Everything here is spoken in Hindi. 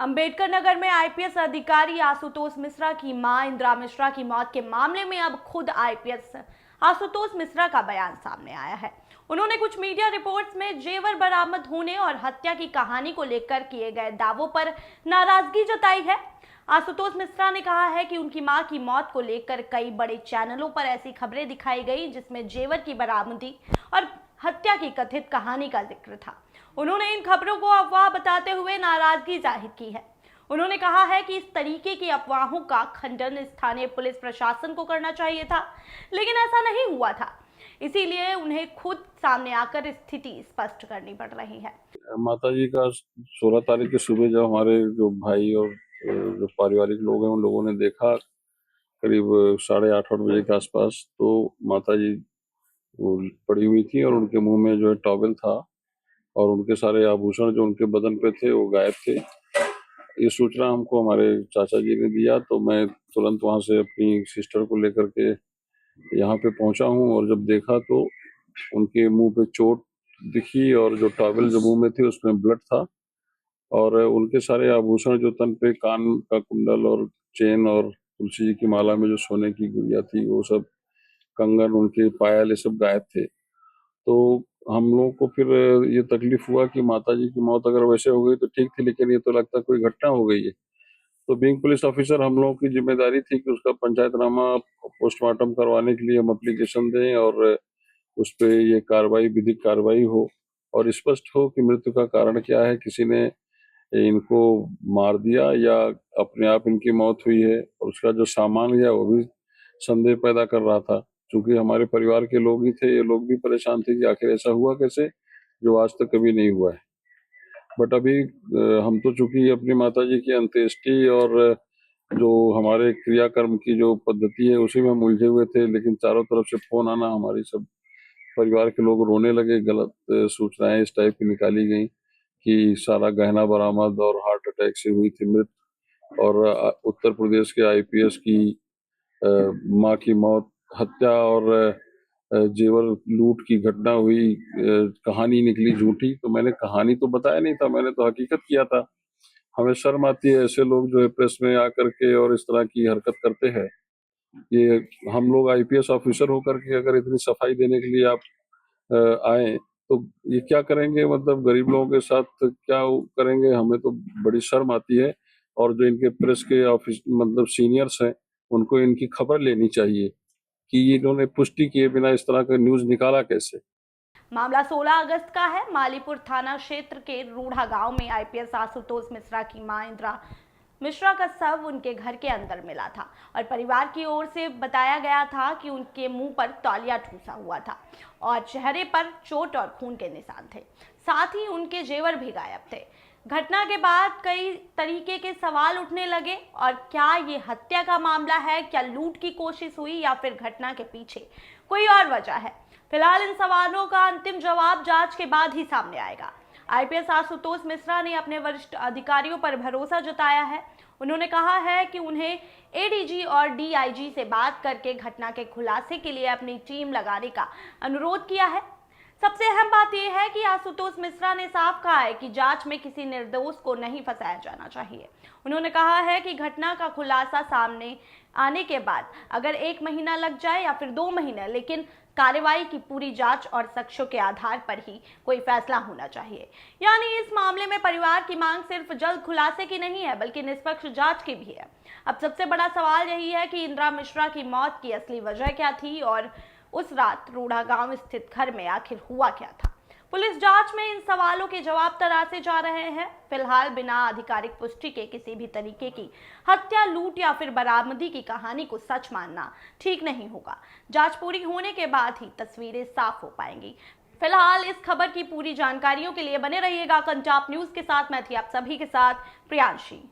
अंबेडकर नगर में आईपीएस अधिकारी आशुतोष मिश्रा की मां इंदिरा मिश्रा की मौत के मामले में अब खुद आईपीएस आशुतोष मिश्रा का बयान सामने आया है। उन्होंने कुछ मीडिया रिपोर्ट्स में जेवर बरामद होने और हत्या की कहानी को लेकर किए गए दावों पर नाराजगी जताई है। आशुतोष मिश्रा ने कहा है कि उनकी मां की मौत को लेकर कई बड़े चैनलों पर ऐसी खबरें दिखाई गई जिसमें जेवर की बरामदी और हत्या की कथित कहानी का जिक्र था। उन्होंने इन खबरों को अफवाह बताते हुए नाराजगी जाहिर की है। उन्होंने कहा है कि इस तरीके की अफवाहों का खंडन स्थानीय पुलिस प्रशासन को करना चाहिए था, लेकिन ऐसा नहीं हुआ था। इसीलिए उन्हें खुद सामने आकर स्थिति स्पष्ट करनी पड़ रही है। माताजी का 16 तारीख की सुबह जब हमारे जो भाई और जो पारिवारिक लोग हैं उन लोगों ने देखा करीब 8:30 बजे के आसपास, तो माताजी वो पड़ी हुई थी और उनके मुंह में जो है टॉवेल था और उनके सारे आभूषण जो उनके बदन पे थे वो गायब थे। ये सूचना हमको हमारे चाचा जी ने दिया, तो मैं तुरंत वहां से अपनी सिस्टर को लेकर के यहाँ पे पहुंचा हूँ और जब देखा तो उनके मुंह पे चोट दिखी और जो टॉवेल जो मुंह में थी उसमें ब्लड था और उनके सारे आभूषण जो तन पे कान का कुंडल और चेन और तुलसी जी की माला में जो सोने की गुड़िया थी वो सब, कंगन, उनके पायल, ये सब गायब थे। तो हम लोगों को फिर ये तकलीफ हुआ कि माताजी की मौत अगर वैसे हो गई तो ठीक थी, लेकिन ये तो लगता कोई घटना हो गई है। तो बीइंग पुलिस ऑफिसर हम लोगों की जिम्मेदारी थी कि उसका पंचायतनामा पोस्टमार्टम करवाने के लिए हम एप्लीकेशन दें और उस पे ये कार्रवाई, विधिक कार्रवाई हो और स्पष्ट हो कि मृत्यु का कारण क्या है, किसी ने इनको मार दिया या अपने आप इनकी मौत हुई है। और उसका जो सामान है वो भी संदेह पैदा कर रहा था, क्योंकि हमारे परिवार के लोग ही थे, ये लोग भी परेशान थे कि आखिर ऐसा हुआ कैसे जो आज तक कभी नहीं हुआ है। बट अभी हम तो चूंकि अपनी माताजी की अंत्येष्टि और जो हमारे क्रियाकर्म की जो पद्धति है उसी में हम उलझे हुए थे, लेकिन चारों तरफ से फोन आना, हमारी सब परिवार के लोग रोने लगे, गलत सूचनाएं इस टाइप की निकाली गई कि सारा गहना बरामद और हार्ट अटैक से हुई थी मृत, और उत्तर प्रदेश के आईपीएस की मां की मौत, हत्या और जेवर लूट की घटना हुई, कहानी निकली झूठी। तो मैंने कहानी तो बताया नहीं था, मैंने तो हकीकत किया था। हमें शर्म आती है ऐसे लोग जो है प्रेस में आकर के और इस तरह की हरकत करते हैं। ये हम लोग आईपीएस ऑफिसर होकर के अगर इतनी सफाई देने के लिए आप आए तो ये क्या करेंगे, मतलब गरीब लोगों के साथ क्या करेंगे, हमें तो बड़ी शर्म आती है। और जो इनके प्रेस के ऑफिस मतलब सीनियर्स हैं उनको इनकी खबर लेनी चाहिए कि इन्होंने पुष्टि किए बिना इस तरह का न्यूज निकाला कैसे। मामला 16 अगस्त का है। मालीपुर थाना क्षेत्र के रूढ़ा गांव में आईपीएस आशुतोष मिश्रा की मां इंदिरा मिश्रा का शव उनके घर के अंदर मिला था और परिवार की ओर से बताया गया था कि उनके मुंह पर तौलिया ठूसा हुआ था और चेहरे पर चोट और खून के निशान थे। साथ ही उनके जेवर भी गायब थे। घटना के बाद कई तरीके के सवाल उठने लगे और क्या ये हत्या का मामला है, क्या लूट की कोशिश हुई या फिर घटना के पीछे कोई और वजह है। फिलहाल इन सवालों का अंतिम जवाब जांच के बाद ही सामने आएगा। आईपीएस आशुतोष मिश्रा ने अपने वरिष्ठ अधिकारियों पर भरोसा जताया है। उन्होंने कहा है कि उन्हें एडीजी और डीआईजी से बात करके घटना के खुलासे के लिए अपनी टीम लगाने का अनुरोध किया है। सबसे अहम बात यह है कि आशुतोष मिश्रा ने साफ कहा है कि जांच में किसी निर्दोष को नहीं फंसाया जाना चाहिए। उन्होंने कहा है कि घटना का खुलासा सामने आने के बाद अगर 1 महीना लग जाए या फिर 2 महीने, लेकिन कार्रवाई की पूरी जांच और साक्ष्यों के आधार पर ही कोई फैसला होना चाहिए। यानी इस मामले में परिवार की मांग सिर्फ जल्द खुलासे की नहीं है बल्कि निष्पक्ष जांच की भी है। अब सबसे बड़ा सवाल यही है कि इंदिरा मिश्रा की मौत की असली वजह क्या थी और उस रात रूढ़ा गांव स्थित घर में आखिर हुआ क्या था। पुलिस जांच में इन सवालों के जवाब तलाशे जा रहे हैं। फिलहाल बिना आधिकारिक पुष्टि के किसी भी तरीके की हत्या, लूट या फिर बरामदी की कहानी को सच मानना ठीक नहीं होगा। जांच पूरी होने के बाद ही तस्वीरें साफ हो पाएंगी। फिलहाल इस खबर की पूरी जानकारियों के लिए बने रहिएगा कंटाप न्यूज के साथ। मैं थी आप सभी के साथ प्रियांशी।